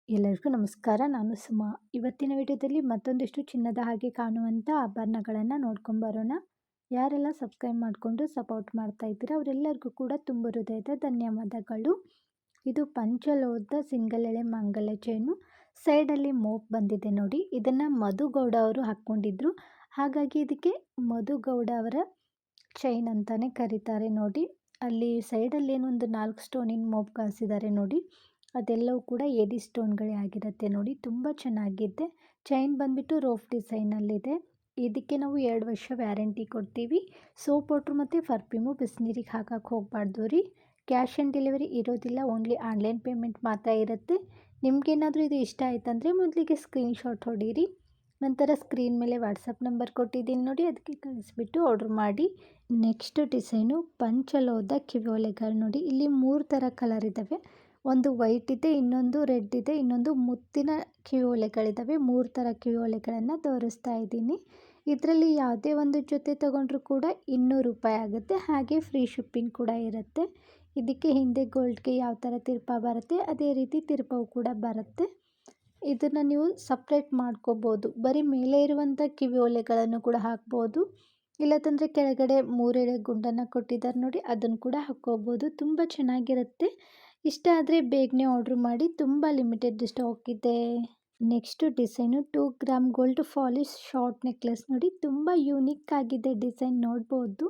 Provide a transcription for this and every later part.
ಎಲ್ಲರಿಗೂ ನಮಸ್ಕಾರ. ನಾನು ಸುಮಾ. ಇವತ್ತಿನ ವಿಡಿಯೋದಲ್ಲಿ ಮತ್ತೊಂದಿಷ್ಟು ಚಿನ್ನದ ಹಾಗೆ ಕಾಣುವಂಥ ಆಭರಣಗಳನ್ನು ನೋಡ್ಕೊಂಬರೋಣ. ಯಾರೆಲ್ಲ ಸಬ್ಸ್ಕ್ರೈಬ್ ಮಾಡಿಕೊಂಡು ಸಪೋರ್ಟ್ ಮಾಡ್ತಾ ಇದ್ದೀರಾ ಅವರೆಲ್ಲರಿಗೂ ಕೂಡ ತುಂಬ ಹೃದಯದ ಧನ್ಯವಾದಗಳು. ಇದು ಪಂಚಲೋಹದ ಸಿಂಗಲ್ ಎಳೆ ಮಾಂಗಲ್ಯ ಚೈನು. ಸೈಡಲ್ಲಿ ಮೋಪ್ ಬಂದಿದೆ ನೋಡಿ. ಇದನ್ನು ಮಧುಗೌಡ ಅವರು ಹಾಕ್ಕೊಂಡಿದ್ರು. ಹಾಗಾಗಿ ಇದಕ್ಕೆ ಮಧುಗೌಡ ಅವರ ಚೈನ್ ಅಂತಲೇ ಕರೀತಾರೆ ನೋಡಿ. ಅಲ್ಲಿ ಸೈಡಲ್ಲಿ ಏನೊಂದು 4 ಸ್ಟೋನಿನ ಮೋಪ್ ಕಳಿಸಿದ್ದಾರೆ ನೋಡಿ. ಅದೆಲ್ಲವೂ ಕೂಡ ಏಡಿ ಸ್ಟೋನ್ಗಳೇ ಆಗಿರುತ್ತೆ ನೋಡಿ. ತುಂಬ ಚೆನ್ನಾಗಿದೆ. ಚೈನ್ ಬಂದುಬಿಟ್ಟು ರೋಫ್ ಡಿಸೈನಲ್ಲಿದೆ. ಇದಕ್ಕೆ ನಾವು 2 ವರ್ಷ ವ್ಯಾರಂಟಿ ಕೊಡ್ತೀವಿ. ಸೋಪ್ ವಾಟ್ರ್ ಮತ್ತು ಪರ್ಫ್ಯೂಮು ಬಿಸಿನೀರಿಗೆ ಹಾಕಕ್ಕೆ ಹೋಗಬಾರ್ದು ರೀ. ಕ್ಯಾಶ್ ಆನ್ ಡೆಲಿವರಿ ಇರೋದಿಲ್ಲ. ಓನ್ಲಿ ಆನ್ಲೈನ್ ಪೇಮೆಂಟ್ ಮಾತ್ರ ಇರುತ್ತೆ. ನಿಮಗೇನಾದರೂ ಇದು ಇಷ್ಟ ಆಯ್ತಂದರೆ ಮೊದಲಿಗೆ ಸ್ಕ್ರೀನ್ಶಾಟ್ ಹೊಡೀರಿ. ನಂತರ ಸ್ಕ್ರೀನ್ ಮೇಲೆ ವಾಟ್ಸಪ್ ನಂಬರ್ ಕೊಟ್ಟಿದ್ದೀನಿ ನೋಡಿ, ಅದಕ್ಕೆ ಕಳಿಸ್ಬಿಟ್ಟು ಆರ್ಡ್ರ್ ಮಾಡಿ. ನೆಕ್ಸ್ಟ್ ಡಿಸೈನು ಪಂಚಲೋಹದ ಕಿವಿಯೋಲೆಗಳು ನೋಡಿ. ಇಲ್ಲಿ 3 ಥರ ಕಲರ್ ಇದ್ದಾವೆ. ಒಂದು ವೈಟ್ ಇದೆ, ಇನ್ನೊಂದು ರೆಡ್ ಇದೆ, ಇನ್ನೊಂದು ಮುತ್ತಿನ ಕಿವಿಯೋಲೆಗಳಿದ್ದಾವೆ. 3 ಥರ ಕಿವಿಯೋಲೆಗಳನ್ನು ತೋರಿಸ್ತಾ ಇದ್ದೀನಿ. ಇದರಲ್ಲಿ ಯಾವುದೇ ಒಂದು ಜೊತೆ ತೊಗೊಂಡ್ರೂ ಕೂಡ 200 ರೂಪಾಯಿ ಆಗುತ್ತೆ. ಹಾಗೆ ಫ್ರೀ ಶಿಪ್ಪಿಂಗ್ ಕೂಡ ಇರುತ್ತೆ. ಇದಕ್ಕೆ ಹಿಂದೆ ಗೋಲ್ಡ್ಗೆ ಯಾವ ಥರ ತಿರ್ಪ ಬರುತ್ತೆ ಅದೇ ರೀತಿ ತಿರ್ಪವು ಕೂಡ ಬರುತ್ತೆ. ಇದನ್ನು ನೀವು ಸಪ್ರೇಟ್ ಮಾಡ್ಕೋಬೋದು. ಬರೀ ಮೇಲೆ ಇರುವಂಥ ಕಿವಿಯೋಲೆಗಳನ್ನು ಕೂಡ ಹಾಕ್ಬೋದು. ಇಲ್ಲದಂದರೆ ಕೆಳಗಡೆ 3 ಎಳೆ ಗುಂಡನ್ನು ಕೊಟ್ಟಿದ್ದಾರೆ ನೋಡಿ, ಅದನ್ನು ಕೂಡ ಹಾಕ್ಕೋಬೋದು. ತುಂಬ ಚೆನ್ನಾಗಿರುತ್ತೆ. ಇಷ್ಟ ಆದರೆ ಬೇಗನೆ ಆರ್ಡ್ರ್ ಮಾಡಿ. ತುಂಬ ಲಿಮಿಟೆಡ್ ಸ್ಟಾಕ್ ಇದೆ. Next design 2 gram gold polish short necklace ನೋಡಿ. ತುಂಬ ಯೂನಿಕ್ ಆಗಿದೆ ಡಿಸೈನ್, ನೋಡ್ಬೋದು.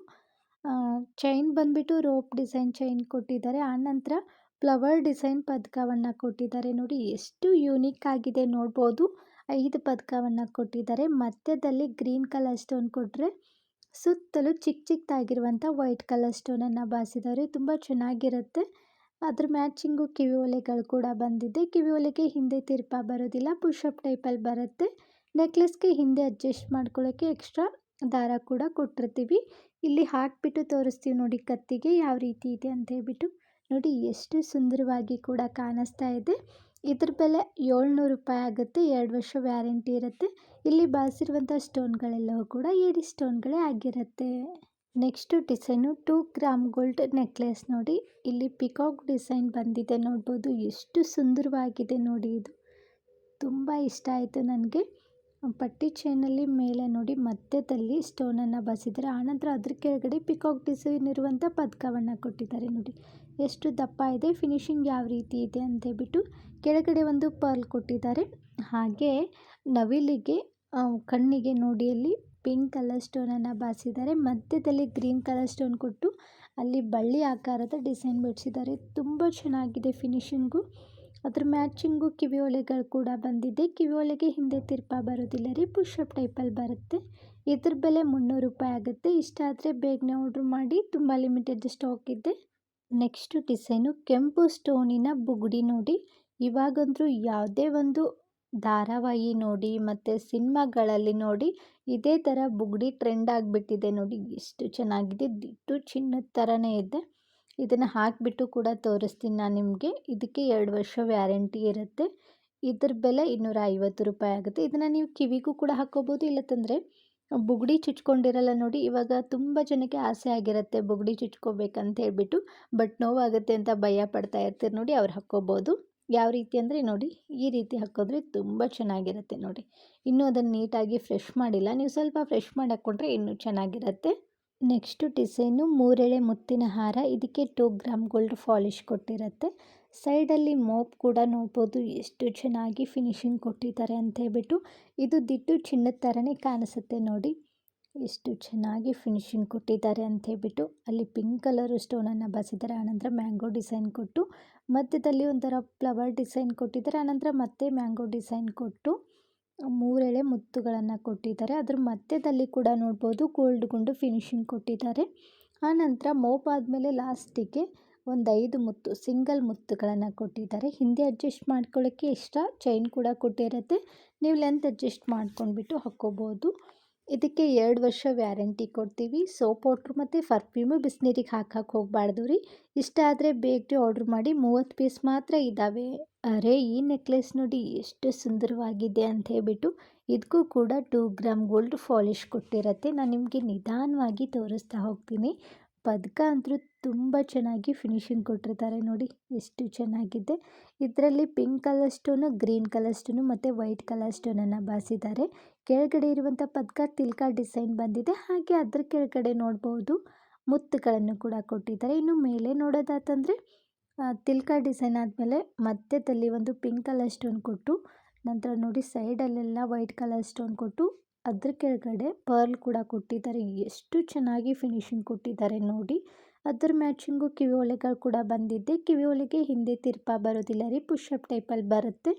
ಚೈನ್ ಬಂದುಬಿಟ್ಟು ರೋಪ್ ಡಿಸೈನ್ ಚೈನ್ ಕೊಟ್ಟಿದ್ದಾರೆ. ಆನಂತರ ಫ್ಲವರ್ ಡಿಸೈನ್ ಪದಕವನ್ನು ಕೊಟ್ಟಿದ್ದಾರೆ ನೋಡಿ. ಎಷ್ಟು ಯೂನಿಕ್ ಆಗಿದೆ ನೋಡ್ಬೋದು. 5 ಪದಕವನ್ನು ಕೊಟ್ಟಿದ್ದಾರೆ. ಮಧ್ಯದಲ್ಲಿ ಗ್ರೀನ್ ಕಲರ್ ಸ್ಟೋನ್ ಕೊಟ್ಟರೆ ಸುತ್ತಲೂ ಚಿಕ್ಕದಾಗಿರುವಂಥ ವೈಟ್ ಕಲರ್ ಸ್ಟೋನನ್ನು ಬಾರಿಸಿದ್ದಾರೆ. ತುಂಬ ಚೆನ್ನಾಗಿರುತ್ತೆ. ಅದ್ರ ಮ್ಯಾಚಿಂಗು ಕಿವಿಯೋಲೆಗಳು ಕೂಡ ಬಂದಿದೆ. ಕಿವಿಯೋಲೆಗೆ ಹಿಂದೆ ತಿರ್ಪ ಬರೋದಿಲ್ಲ, ಪುಷಪ್ ಟೈಪಲ್ಲಿ ಬರುತ್ತೆ. ನೆಕ್ಲೆಸ್ಗೆ ಹಿಂದೆ ಅಡ್ಜಸ್ಟ್ ಮಾಡ್ಕೊಳ್ಳೋಕ್ಕೆ ಎಕ್ಸ್ಟ್ರಾ ದಾರ ಕೂಡ ಕೊಟ್ಟಿರ್ತೀವಿ. ಇಲ್ಲಿ ಹಾಕಿಬಿಟ್ಟು ತೋರಿಸ್ತೀವಿ ನೋಡಿ ಕತ್ತಿಗೆ ಯಾವ ರೀತಿ ಇದೆ ಅಂತ ಹೇಳ್ಬಿಟ್ಟು. ನೋಡಿ ಎಷ್ಟು ಸುಂದರವಾಗಿ ಕೂಡ ಕಾಣಿಸ್ತಾ ಇದೆ. ಇದ್ರ ಬೆಲೆ 700 ರೂಪಾಯಿ ಆಗುತ್ತೆ. 2 ವರ್ಷ ವ್ಯಾರಂಟಿ ಇರುತ್ತೆ. ಇಲ್ಲಿ ಬಳಸಿರುವಂಥ ಸ್ಟೋನ್ಗಳೆಲ್ಲವೂ ಕೂಡ ಏಡಿ ಸ್ಟೋನ್ಗಳೇ ಆಗಿರುತ್ತೆ. Next design 2 gram gold necklace ನೋಡಿ. ಇಲ್ಲಿ ಪಿಕಾಕ್ ಡಿಸೈನ್ ಬಂದಿದೆ ನೋಡ್ಬೋದು. ಎಷ್ಟು ಸುಂದರವಾಗಿದೆ ನೋಡಿ. ಇದು ತುಂಬ ಇಷ್ಟ ಆಯಿತು ನನಗೆ. ಪಟ್ಟಿ ಚೈನಲ್ಲಿ ಮೇಲೆ ನೋಡಿ ಮಧ್ಯದಲ್ಲಿ ಸ್ಟೋನನ್ನು ಬಸಿದ್ದಾರೆ. ಆನಂತರ ಅದ್ರ ಕೆಳಗಡೆ ಪಿಕಾಕ್ ಡಿಸೈನ್ ಇರುವಂಥ ಪದಕವನ್ನು ಕೊಟ್ಟಿದ್ದಾರೆ ನೋಡಿ. ಎಷ್ಟು ದಪ್ಪ ಇದೆ, ಫಿನಿಶಿಂಗ್ ಯಾವ ರೀತಿ ಇದೆ ಅಂತ ಹೇಳ್ಬಿಟ್ಟು. ಕೆಳಗಡೆ ಒಂದು ಪರ್ಲ್ ಕೊಟ್ಟಿದ್ದಾರೆ. ಹಾಗೆ ನವಿಲಿಗೆ ಕಣ್ಣಿಗೆ ನೋಡಿ ಅಲ್ಲಿ ಪಿಂಕ್ ಕಲರ್ ಸ್ಟೋನನ್ನು ಬಾರಿಸಿದ್ದಾರೆ. ಮಧ್ಯದಲ್ಲಿ ಗ್ರೀನ್ ಕಲರ್ ಸ್ಟೋನ್ ಕೊಟ್ಟು ಅಲ್ಲಿ ಬಳ್ಳಿ ಆಕಾರದ ಡಿಸೈನ್ ಬಿಡಿಸಿದ್ದಾರೆ. ತುಂಬ ಚೆನ್ನಾಗಿದೆ ಫಿನಿಶಿಂಗು. ಅದ್ರ ಮ್ಯಾಚಿಂಗು ಕಿವಿಯೋಲೆಗಳು ಕೂಡ ಬಂದಿದೆ. ಕಿವಿಯೋಲೆಗೆ ಹಿಂದೆ ತಿರ್ಪ ಬರೋದಿಲ್ಲ ರೀ, ಪುಷಪ್ ಟೈಪಲ್ಲಿ ಬರುತ್ತೆ. ಇದ್ರ ಬೆಲೆ 300 ರೂಪಾಯಿ ಆಗುತ್ತೆ. ಇಷ್ಟ ಆದರೆ ಬೇಗನೆ ಆರ್ಡ್ರ್ ಮಾಡಿ. ತುಂಬ ಲಿಮಿಟೆಡ್ ಸ್ಟಾಕ್ ಇದೆ. ನೆಕ್ಸ್ಟ್ ಡಿಸೈನು ಕೆಂಪು ಸ್ಟೋನಿನ ಬುಗುಡಿ ನೋಡಿ. ಇವಾಗಂದ್ರೂ ಯಾವುದೇ ಒಂದು ಧಾರಾವಾಹಿ ನೋಡಿ ಮತ್ತು ಸಿನಿಮಾಗಳಲ್ಲಿ ನೋಡಿ ಇದೇ ಥರ ಬುಗುಡಿ ಟ್ರೆಂಡ್ ಆಗಿಬಿಟ್ಟಿದೆ ನೋಡಿ. ಎಷ್ಟು ಚೆನ್ನಾಗಿದೆ. ದಿಟ್ಟು ಚಿನ್ನದ ಥರನೇ ಇದೆ. ಇದನ್ನು ಹಾಕಿಬಿಟ್ಟು ಕೂಡ ತೋರಿಸ್ತೀನಿ ನಾನು ನಿಮಗೆ. ಇದಕ್ಕೆ 2 ವರ್ಷ ವ್ಯಾರಂಟಿ ಇರುತ್ತೆ. ಇದ್ರ ಬೆಲೆ 250 ರೂಪಾಯಿ ಆಗುತ್ತೆ. ಇದನ್ನು ನೀವು ಕಿವಿಗೂ ಕೂಡ ಹಾಕ್ಕೋಬೋದು. ಇಲ್ಲತ್ತಂದರೆ ಬುಗುಡಿ ಚುಚ್ಕೊಂಡಿರಲ್ಲ ನೋಡಿ. ಇವಾಗ ತುಂಬ ಜನಕ್ಕೆ ಆಸೆ ಆಗಿರುತ್ತೆ ಬುಗುಡಿ ಚುಚ್ಕೋಬೇಕಂತ ಹೇಳ್ಬಿಟ್ಟು, ಬಟ್ ನೋವಾಗುತ್ತೆ ಅಂತ ಭಯ ಪಡ್ತಾ ಇರ್ತೀರಿ ನೋಡಿ, ಅವ್ರು ಹಾಕ್ಕೋಬೋದು. ಯಾವ ರೀತಿ ಅಂದರೆ ನೋಡಿ, ಈ ರೀತಿ ಹಾಕಿದ್ರೆ ತುಂಬ ಚೆನ್ನಾಗಿರುತ್ತೆ ನೋಡಿ. ಇನ್ನೂ ಅದನ್ನು ನೀಟಾಗಿ ಫ್ರೆಶ್ ಮಾಡಿಲ್ಲ. ನೀವು ಸ್ವಲ್ಪ ಫ್ರೆಶ್ ಮಾಡಿ ಹಾಕ್ಕೊಂಡ್ರೆ ಇನ್ನೂ ಚೆನ್ನಾಗಿರುತ್ತೆ. ನೆಕ್ಸ್ಟ್ ಡಿಸೈನು 3 ಎಳೆ ಮುತ್ತಿನ ಹಾರ. ಇದಕ್ಕೆ 2 ಗ್ರಾಮ್ ಗೋಲ್ಡ್ ಫಾಲಿಶ್ ಕೊಟ್ಟಿರುತ್ತೆ. ಸೈಡಲ್ಲಿ ಮೋಪ್ ಕೂಡ ನೋಡ್ಬೋದು. ಎಷ್ಟು ಚೆನ್ನಾಗಿ ಫಿನಿಶಿಂಗ್ ಕೊಟ್ಟಿದ್ದಾರೆ ಅಂತ ಹೇಳ್ಬಿಟ್ಟು. ಇದು ದಿಟ್ಟು ಚಿನ್ನದ ಥರನೇ ಕಾಣಿಸುತ್ತೆ ನೋಡಿ. ಎಷ್ಟು ಚೆನ್ನಾಗಿ ಫಿನಿಶಿಂಗ್ ಕೊಟ್ಟಿದ್ದಾರೆ ಅಂತ ಹೇಳ್ಬಿಟ್ಟು. ಅಲ್ಲಿ ಪಿಂಕ್ ಕಲರು ಸ್ಟೋನನ್ನು ಬಸಿದ್ದಾರೆ. ಆನಂತರ ಮ್ಯಾಂಗೋ ಡಿಸೈನ್ ಕೊಟ್ಟು ಮಧ್ಯದಲ್ಲಿ ಒಂಥರ ಫ್ಲವರ್ ಡಿಸೈನ್ ಕೊಟ್ಟಿದ್ದಾರೆ. ಆನಂತರ ಮತ್ತೆ ಮ್ಯಾಂಗೋ ಡಿಸೈನ್ ಕೊಟ್ಟು 3 ಎಳೆ ಮುತ್ತುಗಳನ್ನು ಕೊಟ್ಟಿದ್ದಾರೆ. ಅದ್ರ ಮಧ್ಯದಲ್ಲಿ ಕೂಡ ನೋಡ್ಬೋದು ಗೋಲ್ಡ್ ಗುಂಡು ಫಿನಿಶಿಂಗ್ ಕೊಟ್ಟಿದ್ದಾರೆ. ಆನಂತರ ಮೋಪ್ ಆದಮೇಲೆ ಲಾಸ್ಟಿಗೆ ಒಂದು 5 ಮುತ್ತು ಸಿಂಗಲ್ ಮುತ್ತುಗಳನ್ನು ಕೊಟ್ಟಿದ್ದಾರೆ. ಹಿಂದೆ ಅಡ್ಜಸ್ಟ್ ಮಾಡ್ಕೊಳ್ಳೋಕ್ಕೆ ಎಕ್ಸ್ಟ್ರಾ ಚೈನ್ ಕೂಡ ಕೊಟ್ಟಿರುತ್ತೆ. ನೀವು ಲೆಂತ್ ಅಡ್ಜಸ್ಟ್ ಮಾಡ್ಕೊಂಡ್ಬಿಟ್ಟು ಹಾಕ್ಕೋಬೋದು. ಇದಕ್ಕೆ 2 ವರ್ಷ ವ್ಯಾರಂಟಿ ಕೊಡ್ತೀವಿ. ಸೋಪ್ ವಾಟ್ರ್ ಮತ್ತು ಪರ್ಫ್ಯೂಮು ಬಿಸಿನೀರಿಗೆ ಹಾಕಕ್ಕೆ ಹೋಗಬಾರ್ದು ರೀ. ಇಷ್ಟ ಆದರೆ ಬೇಗನೆ ಆರ್ಡ್ರ್ ಮಾಡಿ. 30 ಪೀಸ್ ಮಾತ್ರ ಇದ್ದಾವೆ. ಅರೆ ಈ ನೆಕ್ಲೆಸ್ ನೋಡಿ ಎಷ್ಟು ಸುಂದರವಾಗಿದೆ ಅಂತ ಹೇಳ್ಬಿಟ್ಟು. ಇದಕ್ಕೂ ಕೂಡ 2 ಗ್ರಾಮ್ ಗೋಲ್ಡ್ ಫಾಲಿಶ್ ಕೊಟ್ಟಿರುತ್ತೆ. ನಾನು ನಿಮಗೆ ನಿಧಾನವಾಗಿ ತೋರಿಸ್ತಾ ಹೋಗ್ತೀನಿ. ಪದಕ ಅಂತೂ ತುಂಬ ಚೆನ್ನಾಗಿ ಫಿನಿಶಿಂಗ್ ಕೊಟ್ಟಿರ್ತಾರೆ ನೋಡಿ ಎಷ್ಟು ಚೆನ್ನಾಗಿದೆ. ಇದರಲ್ಲಿ pink colour stone, green colour stone ಮತ್ತು ವೈಟ್ ಕಲರ್ ಸ್ಟೋನನ್ನು ಬಾರಿಸಿದ್ದಾರೆ. ಕೆಳಗಡೆ ಇರುವಂಥ ಪದಕ ತಿಲ್ಕ ಡಿಸೈನ್ ಬಂದಿದೆ. ಹಾಗೆ ಅದ್ರ ಕೆಳಗಡೆ ನೋಡ್ಬೋದು ಮುತ್ತುಗಳನ್ನು ಕೂಡ ಕೊಟ್ಟಿದ್ದಾರೆ. ಇನ್ನು ಮೇಲೆ ನೋಡೋದಾತಂದರೆ ತಿಲ್ಕ ಡಿಸೈನ್ ಆದಮೇಲೆ ಮಧ್ಯದಲ್ಲಿ ಒಂದು ಪಿಂಕ್ ಕಲರ್ ಸ್ಟೋನ್ ಕೊಟ್ಟು, ನಂತರ ನೋಡಿ ಸೈಡಲ್ಲೆಲ್ಲ ವೈಟ್ ಕಲರ್ ಸ್ಟೋನ್ ಕೊಟ್ಟು, ಅದ್ರ ಕೆಳಗಡೆ ಪರ್ಲ್ ಕೂಡ ಕೊಟ್ಟಿದ್ದಾರೆ. ಎಷ್ಟು ಚೆನ್ನಾಗಿ ಫಿನಿಶಿಂಗ್ ಕೊಟ್ಟಿದ್ದಾರೆ ನೋಡಿ. ಅದರ ಮ್ಯಾಚಿಂಗು ಕಿವಿ ಓಲೆಗಳು ಕೂಡ ಬಂದಿದೆ. ಕಿವಿ ಓಲೆಗೆ ಹಿಂದೆ ತಿರ್ಪ ಬರೋದಿಲ್ಲ ರೀ, ಪುಷಪ್ ಟೈಪಲ್ಲಿ ಬರುತ್ತೆ.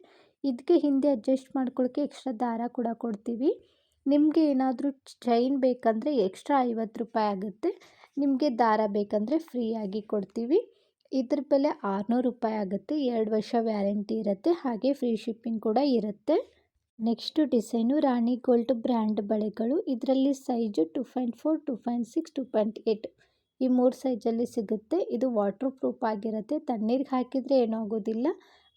ಇದಕ್ಕೆ ಹಿಂದೆ ಅಡ್ಜಸ್ಟ್ ಮಾಡ್ಕೊಳ್ಳೋಕ್ಕೆ ಎಕ್ಸ್ಟ್ರಾ ದಾರ ಕೂಡ ಕೊಡ್ತೀವಿ. ನಿಮಗೆ ಏನಾದರೂ ಚೈನ್ ಬೇಕಂದರೆ ಎಕ್ಸ್ಟ್ರಾ 50 ರೂಪಾಯಿ ಆಗುತ್ತೆ. ನಿಮಗೆ ದಾರ ಬೇಕಂದರೆ ಫ್ರೀಯಾಗಿ ಕೊಡ್ತೀವಿ. ಇದ್ರ ಬೆಲೆ 600 ರೂಪಾಯಿ ಆಗುತ್ತೆ. 2 ವರ್ಷ ವ್ಯಾರಂಟಿ ಇರುತ್ತೆ. ಹಾಗೆ ಫ್ರೀ ಶಿಪ್ಪಿಂಗ್ ಕೂಡ ಇರುತ್ತೆ. ನೆಕ್ಸ್ಟು ಡಿಸೈನು ರಾಣಿ ಗೋಲ್ಡ್ ಬ್ರ್ಯಾಂಡ್ ಬಳೆಗಳು. ಇದರಲ್ಲಿ ಸೈಜು 2.4, 2.6, 2.8 ಈ 3 ಸೈಜಲ್ಲಿ ಸಿಗುತ್ತೆ. ಇದು ವಾಟರ್ ಪ್ರೂಫ್ ಆಗಿರುತ್ತೆ. ತಣ್ಣೀರಿಗೆ ಹಾಕಿದರೆ ಏನೂ ಆಗೋದಿಲ್ಲ.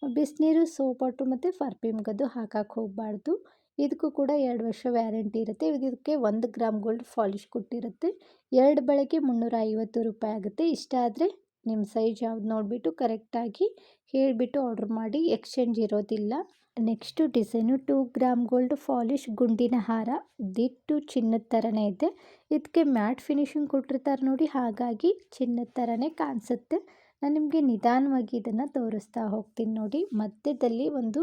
ಬಿಸಿನೀರು, ಸೋಪ್ ವಾಟ್ರು ಮತ್ತು ಪರ್ಫ್ಯೂಮ್ಗದು ಹಾಕಕ್ಕೆ ಹೋಗಬಾರ್ದು. ಇದಕ್ಕೂ ಕೂಡ 2 ವರ್ಷ ವ್ಯಾರಂಟಿ ಇರುತ್ತೆ. ಇದಕ್ಕೆ 1 ಗ್ರಾಮ್ ಗೋಲ್ಡ್ ಪಾಲಿಶ್ ಕೊಟ್ಟಿರುತ್ತೆ. 2 ಬಳೆಗೆ 350 ರೂಪಾಯಿ ಆಗುತ್ತೆ. ಇಷ್ಟ ಆದರೆ ನಿಮ್ಮ ಸೈಜ್ ಯಾವ್ದು ನೋಡಿಬಿಟ್ಟು ಕರೆಕ್ಟಾಗಿ ಹೇಳಿಬಿಟ್ಟು ಆರ್ಡ್ರ್ ಮಾಡಿ, ಎಕ್ಸ್ಚೇಂಜ್ ಇರೋದಿಲ್ಲ. Next design 2 gram gold polish ಗುಂಡಿನ ಹಾರ. ದಿಟ್ಟು ಚಿನ್ನದ ಥರನೇ ಇದೆ. ಇದಕ್ಕೆ ಮ್ಯಾಟ್ ಫಿನಿಶಿಂಗ್ ಕೊಟ್ಟಿರ್ತಾರೆ ನೋಡಿ, ಹಾಗಾಗಿ ಚಿನ್ನದ ಥರನೇ ಕಾಣಿಸುತ್ತೆ. ನಾನು ನಿಮಗೆ ನಿಧಾನವಾಗಿ ಇದನ್ನು ತೋರಿಸ್ತಾ ಹೋಗ್ತೀನಿ ನೋಡಿ. ಮಧ್ಯದಲ್ಲಿ ಒಂದು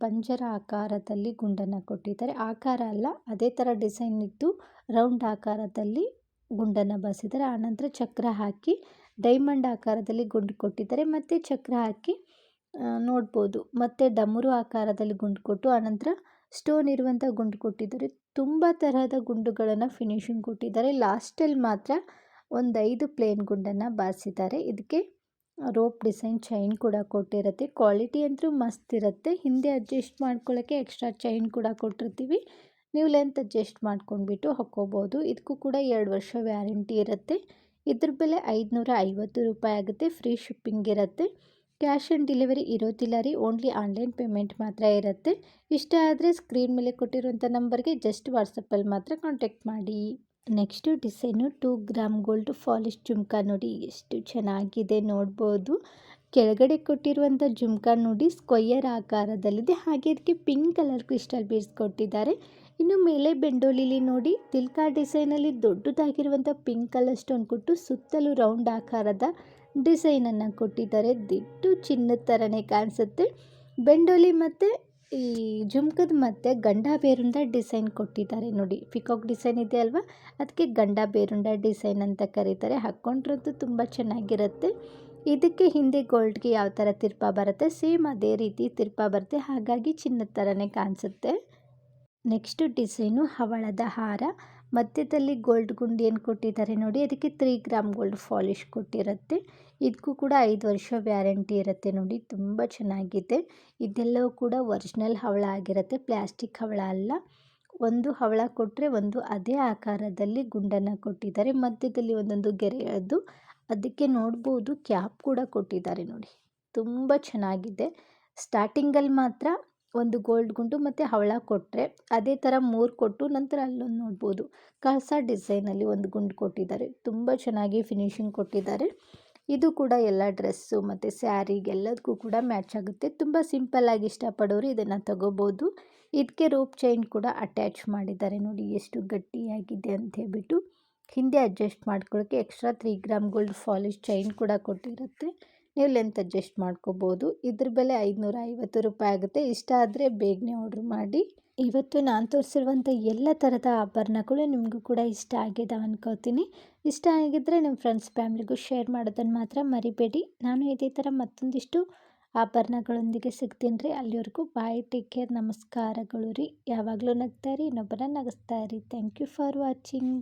ಪಂಜರ ಆಕಾರದಲ್ಲಿ ಗುಂಡನ್ನು ಕೊಟ್ಟಿದ್ದಾರೆ. ಆಕಾರ ಅಲ್ಲ, ಅದೇ ಥರ ಡಿಸೈನ್ ಇದ್ದು ರೌಂಡ್ ಆಕಾರದಲ್ಲಿ ಗುಂಡನ್ನು ಬಸಿದ್ದಾರೆ. ಆನಂತರ ಚಕ್ರ ಹಾಕಿ ಡೈಮಂಡ್ ಆಕಾರದಲ್ಲಿ ಗುಂಡು ಕೊಟ್ಟಿದ್ದಾರೆ. ಮತ್ತು ಚಕ್ರ ಹಾಕಿ ನೋಡ್ಬೋದು. ಮತ್ತು ಡಮರು ಆಕಾರದಲ್ಲಿ ಗುಂಡು ಕೊಟ್ಟು ಆನಂತರ ಸ್ಟೋನ್ ಇರುವಂಥ ಗುಂಡು ಕೊಟ್ಟಿದ್ದಾರೆ. ತುಂಬ ತರಹದ ಗುಂಡುಗಳನ್ನು ಫಿನಿಶಿಂಗ್ ಕೊಟ್ಟಿದ್ದಾರೆ. ಲಾಸ್ಟಲ್ಲಿ ಮಾತ್ರ ಒಂದು 5 ಪ್ಲೇನ್ ಗುಂಡನ್ನು ಬಾರಿಸಿದ್ದಾರೆ. ಇದಕ್ಕೆ ರೋಪ್ ಡಿಸೈನ್ ಚೈನ್ ಕೂಡ ಕೊಟ್ಟಿರುತ್ತೆ. ಕ್ವಾಲಿಟಿ ಅಂತೂ ಮಸ್ತ್ ಇರುತ್ತೆ. ಹಿಂದೆ ಅಡ್ಜಸ್ಟ್ ಮಾಡ್ಕೊಳ್ಳೋಕ್ಕೆ ಎಕ್ಸ್ಟ್ರಾ ಚೈನ್ ಕೂಡ ಕೊಟ್ಟಿರ್ತೀವಿ. ನೀವು ಲೆಂತ್ ಅಡ್ಜಸ್ಟ್ ಮಾಡ್ಕೊಂಡ್ಬಿಟ್ಟು ಹಾಕ್ಕೋಬೋದು. ಇದಕ್ಕೂ ಕೂಡ 2 ವರ್ಷ ವ್ಯಾರಂಟಿ ಇರುತ್ತೆ. ಇದ್ರ ಬೆಲೆ 550 ರೂಪಾಯಿ ಆಗುತ್ತೆ. ಫ್ರೀ ಶಿಪ್ಪಿಂಗ್ ಇರುತ್ತೆ. ಕ್ಯಾಶ್ ಆನ್ ಡೆಲಿವರಿ ಇರೋದಿಲ್ಲ ರೀ, ಓನ್ಲಿ ಆನ್ಲೈನ್ ಪೇಮೆಂಟ್ ಮಾತ್ರ ಇರುತ್ತೆ. ಇಷ್ಟ ಆದರೆ ಸ್ಕ್ರೀನ್ ಮೇಲೆ ಕೊಟ್ಟಿರುವಂಥ ನಂಬರ್ಗೆ ಜಸ್ಟ್ ವಾಟ್ಸಪ್ಪಲ್ಲಿ ಮಾತ್ರ ಕಾಂಟ್ಯಾಕ್ಟ್ ಮಾಡಿ. Next design 2 gram gold polish jhumka ನೋಡಿ ಎಷ್ಟು ಚೆನ್ನಾಗಿದೆ ನೋಡ್ಬೋದು. ಕೆಳಗಡೆ ಕೊಟ್ಟಿರುವಂಥ ಜುಮ್ಕಾ ನೋಡಿ ಸ್ಕ್ವಯರ್ ಆಕಾರದಲ್ಲಿದೆ. ಹಾಗೆ ಇದಕ್ಕೆ ಪಿಂಕ್ ಕಲರ್ ಕ್ರಿಸ್ಟಲ್ ಬೀಡ್ಸ್ ಕೊಟ್ಟಿದ್ದಾರೆ. ಇನ್ನು ಮೇಲೆ ಬೆಂಡೋಲಿಲಿ ನೋಡಿ ತಿಲ್ಕ ಡಿಸೈನಲ್ಲಿ ದೊಡ್ಡದಾಗಿರುವಂಥ ಪಿಂಕ್ ಕಲರ್ ಸ್ಟೋನ್ ಕೊಟ್ಟು ಸುತ್ತಲೂ ರೌಂಡ್ ಆಕಾರದ ಡಿಸೈನನ್ನು ಕೊಟ್ಟಿದ್ದಾರೆ. ದಿಟ್ಟು ಚಿನ್ನದ ಥರನೇ ಕಾಣಿಸುತ್ತೆ. ಬೆಂಡೋಲಿ ಮತ್ತು ಈ ಜುಮ್ಕದ ಮತ್ತು ಗಂಡ ಬೇರುಂಡ ಡಿಸೈನ್ ಕೊಟ್ಟಿದ್ದಾರೆ ನೋಡಿ. ಪಿಕಾಕ್ ಡಿಸೈನ್ ಇದೆ ಅಲ್ವಾ, ಅದಕ್ಕೆ ಗಂಡ ಬೇರುಂಡ ಡಿಸೈನ್ ಅಂತ ಕರೀತಾರೆ. ಹಾಕ್ಕೊಂಡ್ರಂತೂ ತುಂಬ ಚೆನ್ನಾಗಿರುತ್ತೆ. ಇದಕ್ಕೆ ಹಿಂದೆ ಗೋಲ್ಡ್ಗೆ ಯಾವ ಥರ ತಿರ್ಪ ಬರುತ್ತೆ ಸೇಮ್ ಅದೇ ರೀತಿ ತಿರ್ಪ ಬರುತ್ತೆ. ಹಾಗಾಗಿ ಚಿನ್ನದ ಥರನೇ ಕಾಣಿಸುತ್ತೆ. ನೆಕ್ಸ್ಟು ಡಿಸೈನು ಹವಳದ ಹಾರ. ಮಧ್ಯದಲ್ಲಿ ಗೋಲ್ಡ್ ಗುಂಡಿಯನ್ನು ಕೊಟ್ಟಿದ್ದಾರೆ ನೋಡಿ. ಅದಕ್ಕೆ 3 ಗ್ರಾಮ್ ಗೋಲ್ಡ್ ಪಾಲಿಶ್ ಕೊಟ್ಟಿರುತ್ತೆ. ಇದಕ್ಕೂ ಕೂಡ 5 ವರ್ಷ ವ್ಯಾರಂಟಿ ಇರುತ್ತೆ ನೋಡಿ. ತುಂಬ ಚೆನ್ನಾಗಿದೆ. ಇದೆಲ್ಲವೂ ಕೂಡ ಒರಿಜಿನಲ್ ಹವಳ ಆಗಿರುತ್ತೆ, ಪ್ಲ್ಯಾಸ್ಟಿಕ್ ಹವಳ ಅಲ್ಲ. ಒಂದು ಹವಳ ಕೊಟ್ಟರೆ ಒಂದು ಅದೇ ಆಕಾರದಲ್ಲಿ ಗುಂಡನ್ನು ಕೊಟ್ಟಿದ್ದಾರೆ. ಮಧ್ಯದಲ್ಲಿ ಒಂದೊಂದು ಗೆರೆಯದ್ದು. ಅದಕ್ಕೆ ನೋಡ್ಬೋದು ಕ್ಯಾಪ್ ಕೂಡ ಕೊಟ್ಟಿದ್ದಾರೆ ನೋಡಿ. ತುಂಬ ಚೆನ್ನಾಗಿದೆ. ಸ್ಟಾರ್ಟಿಂಗಲ್ಲಿ ಮಾತ್ರ ಒಂದು ಗೋಲ್ಡ್ ಗುಂಡು ಮತ್ತು ಹವಳ ಕೊಟ್ಟರೆ ಅದೇ ಥರ 3 ಕೊಟ್ಟು ನಂತರ ಅಲ್ಲೊಂದು ನೋಡ್ಬೋದು ಕಳಸ ಡಿಸೈನಲ್ಲಿ ಒಂದು ಗುಂಡು ಕೊಟ್ಟಿದ್ದಾರೆ. ತುಂಬ ಚೆನ್ನಾಗಿ ಫಿನಿಶಿಂಗ್ ಕೊಟ್ಟಿದ್ದಾರೆ. ಇದು ಕೂಡ ಎಲ್ಲ ಡ್ರೆಸ್ಸು ಮತ್ತು ಸ್ಯಾರಿಗೆಲ್ಲದಕ್ಕೂ ಕೂಡ ಮ್ಯಾಚ್ ಆಗುತ್ತೆ. ತುಂಬ ಸಿಂಪಲ್ಲಾಗಿ ಇಷ್ಟಪಡೋರು ಇದನ್ನು ತಗೋಬೋದು. ಇದಕ್ಕೆ ರೋಪ್ ಚೈನ್ ಕೂಡ ಅಟ್ಯಾಚ್ ಮಾಡಿದ್ದಾರೆ ನೋಡಿ ಎಷ್ಟು ಗಟ್ಟಿಯಾಗಿದೆ ಅಂತ ಹೇಳ್ಬಿಟ್ಟು. ಹಿಂದೆ ಅಡ್ಜಸ್ಟ್ ಮಾಡ್ಕೊಳ್ಳೋಕ್ಕೆ extra 3 gram gold polish chain ಕೂಡ ಕೊಟ್ಟಿರುತ್ತೆ. ನೀವು ಲೆಂತ್ ಅಡ್ಜಸ್ಟ್ ಮಾಡ್ಕೋಬೋದು. ಇದ್ರ ಬೆಲೆ 550 ರೂಪಾಯಿ ಆಗುತ್ತೆ. ಇಷ್ಟ ಆದರೆ ಬೇಗನೆ ಆರ್ಡ್ರ್ ಮಾಡಿ. ಇವತ್ತು ನಾನು ತೋರಿಸಿರುವಂಥ ಎಲ್ಲ ಥರದ ಆಭರಣಗಳು ನಿಮಗೂ ಕೂಡ ಇಷ್ಟ ಆಗಿದ್ದಾವೆ ಅನ್ಕೋತೀನಿ. ಇಷ್ಟ ಆಗಿದ್ದರೆ ನಿಮ್ಮ ಫ್ರೆಂಡ್ಸ್ ಫ್ಯಾಮಿಲಿಗೂ ಶೇರ್ ಮಾಡೋದನ್ನು ಮಾತ್ರ ಮರಿಬೇಡಿ. ನಾನು ಇದೇ ಥರ ಮತ್ತೊಂದಿಷ್ಟು ಆಭರಣಗಳೊಂದಿಗೆ ಸಿಗ್ತೀನಿ ರೀ. ಅಲ್ಲಿವರೆಗೂ ಬಾಯ್, ಟೇಕ್ ಕೇರ್, ನಮಸ್ಕಾರಗಳು ರೀ. ಯಾವಾಗಲೂ ನಗ್ತಾ ಇರಿ, ಇನ್ನೊಬ್ಬರನ್ನ ನಗಿಸ್ತಾ ಇರಿ. Thank you for watching.